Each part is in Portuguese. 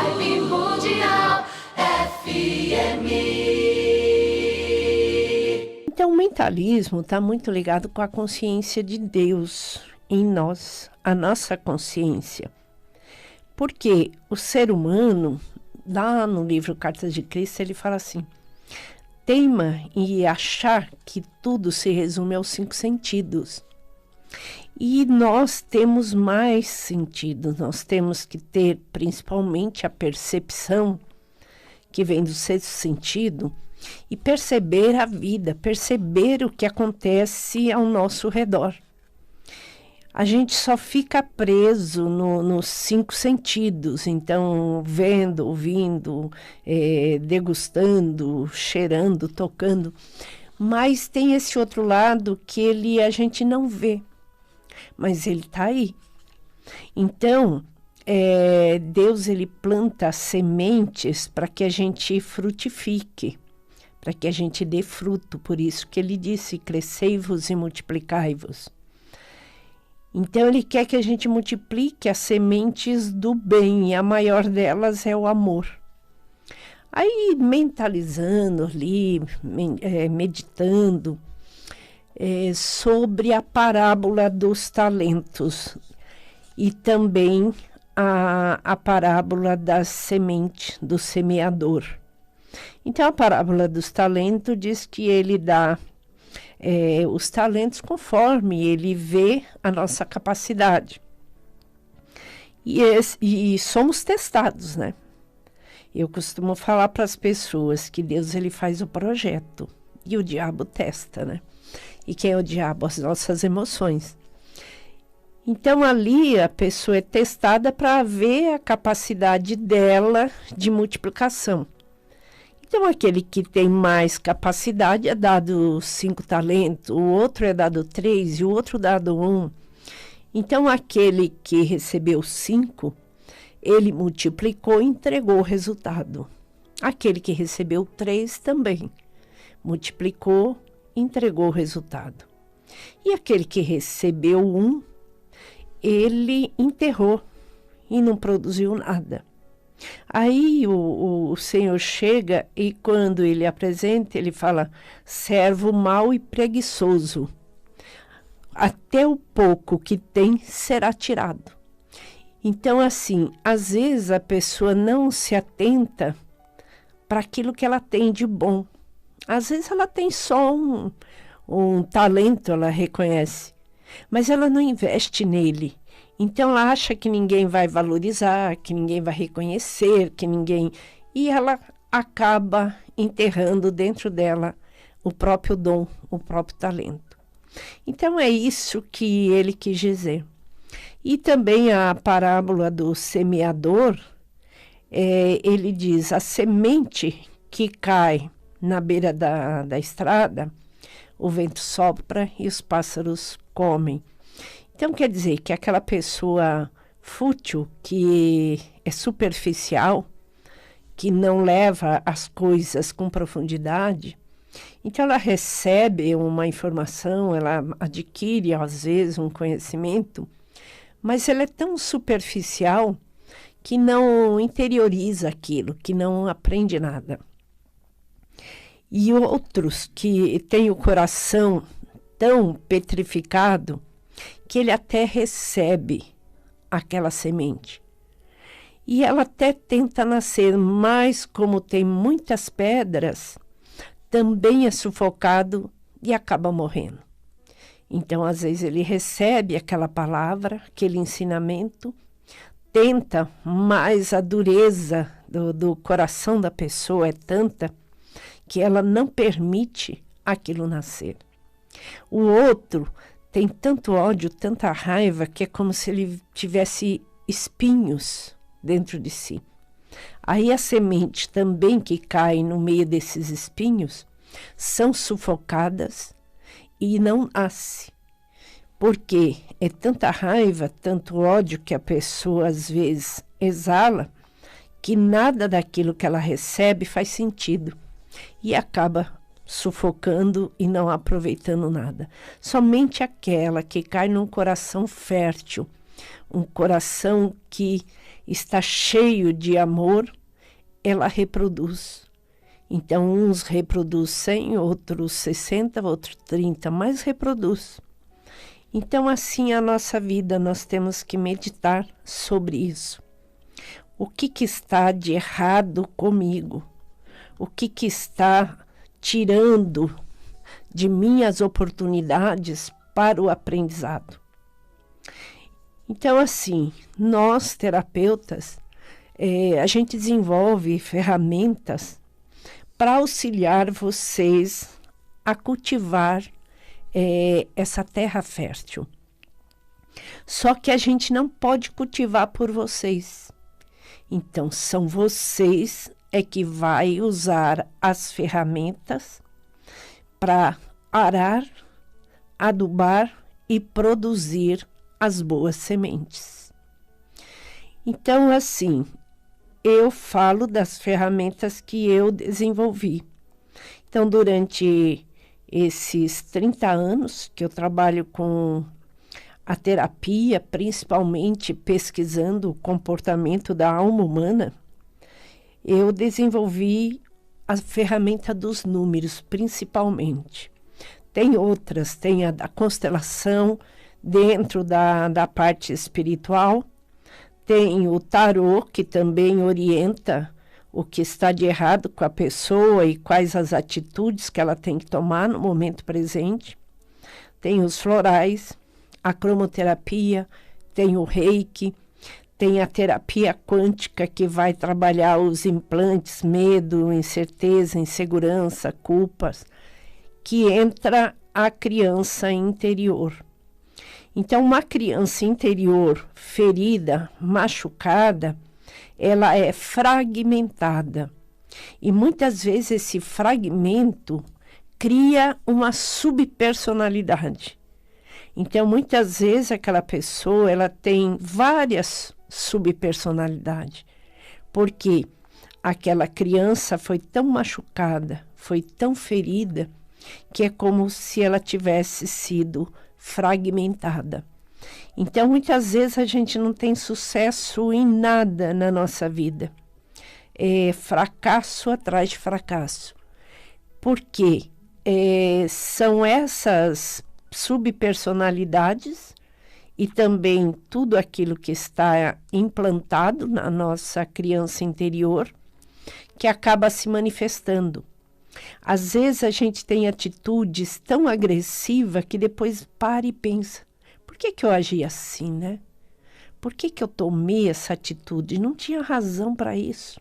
Vibe Mundial FM. Então, o mentalismo está muito ligado com a consciência de Deus em nós, a nossa consciência. Porque o ser humano, lá no livro Cartas de Cristo, ele fala assim: teima em achar que tudo se resume aos 5 sentidos. E nós temos mais sentidos, nós temos que ter principalmente a percepção, que vem do 6º sentido, e perceber a vida, perceber o que acontece ao nosso redor. A gente só fica preso nos 5 sentidos, então vendo, ouvindo, degustando, cheirando, tocando. Mas tem esse outro lado que a gente não vê, mas ele está aí. Então, Deus ele planta sementes para que a gente frutifique, para que a gente dê fruto. Por isso que ele disse: crescei-vos e multiplicai-vos. Então, ele quer que a gente multiplique as sementes do bem, e a maior delas é o amor. Aí, mentalizando ali, meditando sobre a parábola dos talentos e também a parábola da semente, do semeador. Então, a parábola dos talentos diz que ele dá os talentos conforme ele vê a nossa capacidade. E somos testados, né? Eu costumo falar para as pessoas que Deus ele faz o projeto e o diabo testa, né? E quem é o diabo? As nossas emoções. Então, ali a pessoa é testada para ver a capacidade dela de multiplicação. Então, aquele que tem mais capacidade é dado 5 talentos, o outro é dado 3 e o outro dado 1. Então, aquele que recebeu 5, ele multiplicou e entregou o resultado. Aquele que recebeu 3 também multiplicou e entregou o resultado. E aquele que recebeu 1, ele enterrou e não produziu nada. Aí o Senhor chega e quando ele apresenta, ele fala: servo mau e preguiçoso, até o pouco que tem será tirado. Então, assim, às vezes a pessoa não se atenta para aquilo que ela tem de bom. Às vezes ela tem só um talento, ela reconhece, mas ela não investe nele. Então, ela acha que ninguém vai valorizar, que ninguém vai reconhecer, e ela acaba enterrando dentro dela o próprio dom, o próprio talento. Então, é isso que ele quis dizer. E também a parábola do semeador, ele diz: a semente que cai na beira da estrada, o vento sopra e os pássaros comem. Então, quer dizer que aquela pessoa fútil, que é superficial, que não leva as coisas com profundidade, então ela recebe uma informação, ela adquire, às vezes, um conhecimento, mas ela é tão superficial que não interioriza aquilo, que não aprende nada. E outros que têm o coração tão petrificado, que ele até recebe aquela semente. E ela até tenta nascer, mas como tem muitas pedras, também é sufocado e acaba morrendo. Então, às vezes, ele recebe aquela palavra, aquele ensinamento, tenta, mas a dureza do coração da pessoa é tanta que ela não permite aquilo nascer. O outro tem tanto ódio, tanta raiva, que é como se ele tivesse espinhos dentro de si. Aí a semente também que cai no meio desses espinhos são sufocadas e não nasce. Porque é tanta raiva, tanto ódio que a pessoa às vezes exala, que nada daquilo que ela recebe faz sentido e acaba sufocando e não aproveitando nada. Somente aquela que cai num coração fértil, um coração que está cheio de amor, ela reproduz. Então, uns reproduz 100, outros 60, outros 30, mas reproduz. Então, assim, a nossa vida, nós temos que meditar sobre isso. O que está de errado comigo? O que está tirando de mim as oportunidades para o aprendizado? Então, assim, nós, terapeutas, a gente desenvolve ferramentas para auxiliar vocês a cultivar essa terra fértil. Só que a gente não pode cultivar por vocês. Então, são vocês que vai usar as ferramentas para arar, adubar e produzir as boas sementes. Então, assim, eu falo das ferramentas que eu desenvolvi. Então, durante esses 30 anos que eu trabalho com a terapia, principalmente pesquisando o comportamento da alma humana, eu desenvolvi a ferramenta dos números, principalmente. Tem outras, tem a da constelação dentro da parte espiritual, tem o tarô, que também orienta o que está de errado com a pessoa e quais as atitudes que ela tem que tomar no momento presente. Tem os florais, a cromoterapia, tem o reiki, tem a terapia quântica, que vai trabalhar os implantes, medo, incerteza, insegurança, culpas, que entra a criança interior. Então, uma criança interior ferida, machucada, ela é fragmentada. E muitas vezes esse fragmento cria uma subpersonalidade. Então, muitas vezes aquela pessoa, ela tem várias subpersonalidades. Porque aquela criança foi tão machucada, foi tão ferida, que é como se ela tivesse sido fragmentada. Então, muitas vezes a gente não tem sucesso em nada na nossa vida. É fracasso atrás de fracasso. Porque são essas subpersonalidades e também tudo aquilo que está implantado na nossa criança interior que acaba se manifestando. Às vezes a gente tem atitudes tão agressivas que depois para e pensa: por que eu agi assim, né? Por que eu tomei essa atitude? Não tinha razão para isso.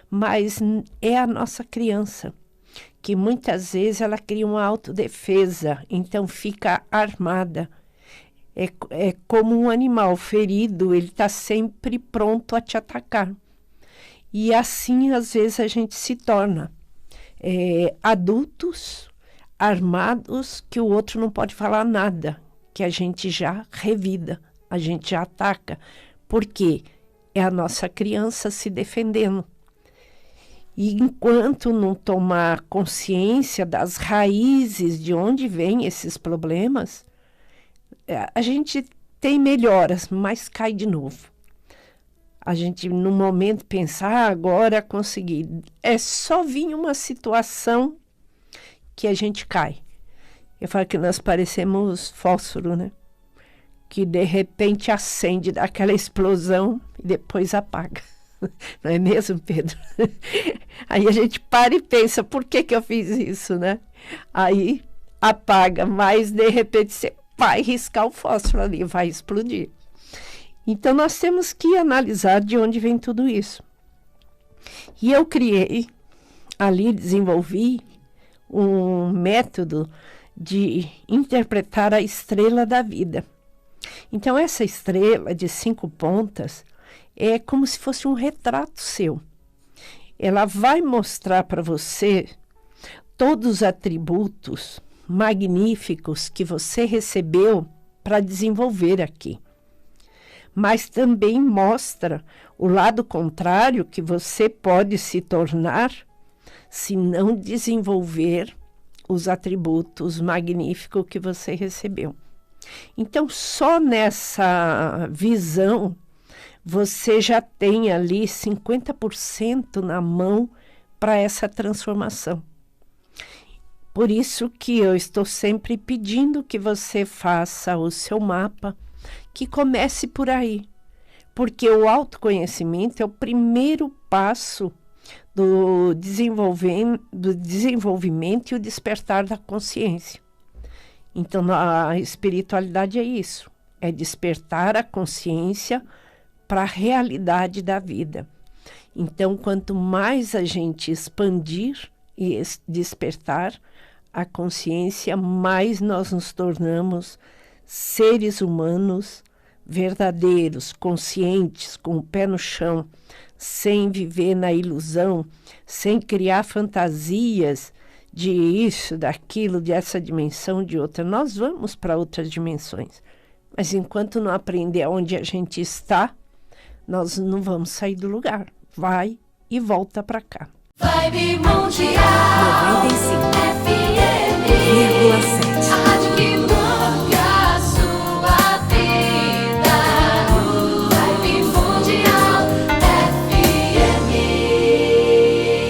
Mas é a nossa criança, que muitas vezes ela cria uma autodefesa, então fica armada. É como um animal ferido, ele está sempre pronto a te atacar. E assim, às vezes, a gente se torna adultos armados, que o outro não pode falar nada, que a gente já revida, a gente já ataca, porque é a nossa criança se defendendo. E enquanto não tomar consciência das raízes de onde vêm esses problemas, a gente tem melhoras, mas cai de novo. A gente, no momento, pensa: agora consegui. É só vir uma situação que a gente cai. Eu falo que nós parecemos fósforo, né? Que de repente acende, dá aquela explosão e depois apaga. Não é mesmo, Pedro? Aí a gente para e pensa: por que eu fiz isso, né? Aí apaga, mas de repente você vai riscar o fósforo ali, vai explodir. Então, nós temos que analisar de onde vem tudo isso. E eu desenvolvi um método de interpretar a estrela da vida. Então, essa estrela de 5 pontas é como se fosse um retrato seu. Ela vai mostrar para você todos os atributos magníficos que você recebeu para desenvolver aqui. Mas também mostra o lado contrário que você pode se tornar se não desenvolver os atributos magníficos que você recebeu. Então, só nessa visão, você já tem ali 50% na mão para essa transformação. Por isso que eu estou sempre pedindo que você faça o seu mapa, que comece por aí. Porque o autoconhecimento é o primeiro passo do desenvolvimento e o despertar da consciência. Então, a espiritualidade é isso, é despertar a consciência para a realidade da vida. Então, quanto mais a gente expandir e despertar a consciência, mais nós nos tornamos seres humanos verdadeiros, conscientes, com o pé no chão, sem viver na ilusão, sem criar fantasias de isso, daquilo, dessa dimensão, de outra. Nós vamos para outras dimensões, mas enquanto não aprender onde a gente está, nós não vamos sair do lugar. Vai e volta para cá. Vibe Mundial.